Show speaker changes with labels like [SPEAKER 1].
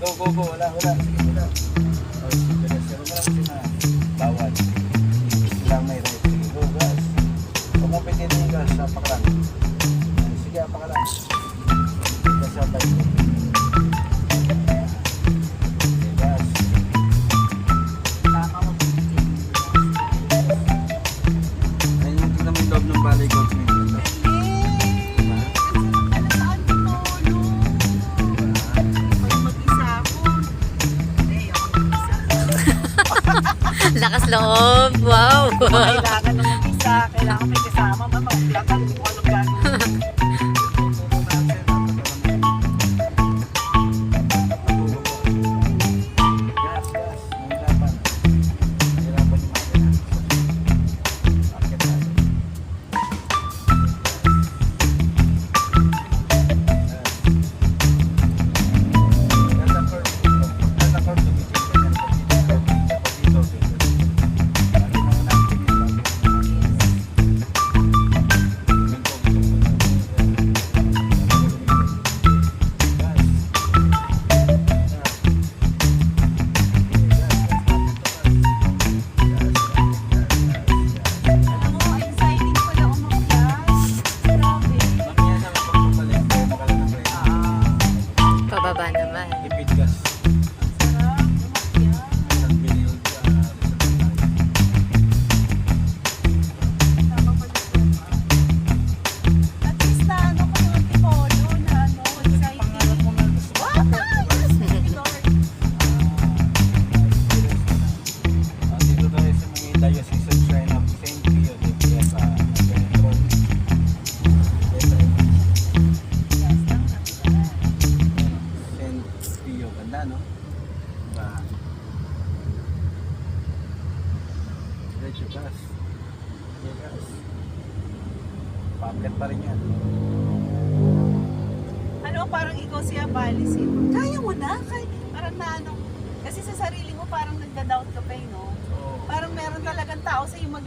[SPEAKER 1] Go, go, go. Wala. Sige, wala. O, sige, gas. Pero wala kasi na bawal. Lang may right. Sige, go, gas. Huwag mo pitin yung gas. Apak lang. Sige, apak lang. Gas, sabay. Sige, gas.
[SPEAKER 2] Tama mo.
[SPEAKER 1] Ayun yung tignan mo yung loob ng Valley Gold Smith.
[SPEAKER 3] Lakas loob. Wow.
[SPEAKER 2] Kailangan ng isa, kailangan may kasama, mamaglakan, hindi ko alam gano'n.
[SPEAKER 1] Gas, gas. Mahirapan. Mahirapan yung makina. Akit natin. Ganda curve. Ganda curve. Tumitin ka dyan. Dito. Lagi mo na ang tingin.
[SPEAKER 2] Alam mo, exciting pala umakyat. Grabe.
[SPEAKER 1] Mamaya na magpapabalik tayo makalang ng break.
[SPEAKER 3] Pababa naman.
[SPEAKER 1] Ipit gas.
[SPEAKER 2] Sarap, umakyat.
[SPEAKER 1] Isang bilyon sa
[SPEAKER 2] Tama pa din. At least na ano ko yung tipolo na ano, exciting. Wow! Yes, thank you, Lord.
[SPEAKER 1] Dito tayo sa mga Diocesan Shrine of St. Pio de Pieta, Benetron.
[SPEAKER 2] Yes, tama.
[SPEAKER 1] St. Pio, ganda no? Diba? Diretso gas. Okay, gas. Packet pa rin yan.
[SPEAKER 2] Ano, parang ikaw siya balisin. Kaya mo na, parang na ano. Kasi sa sarili mo parang nagda-doubt ka pa no?
[SPEAKER 1] So,
[SPEAKER 2] Parang meron talagang tao sa iyo mag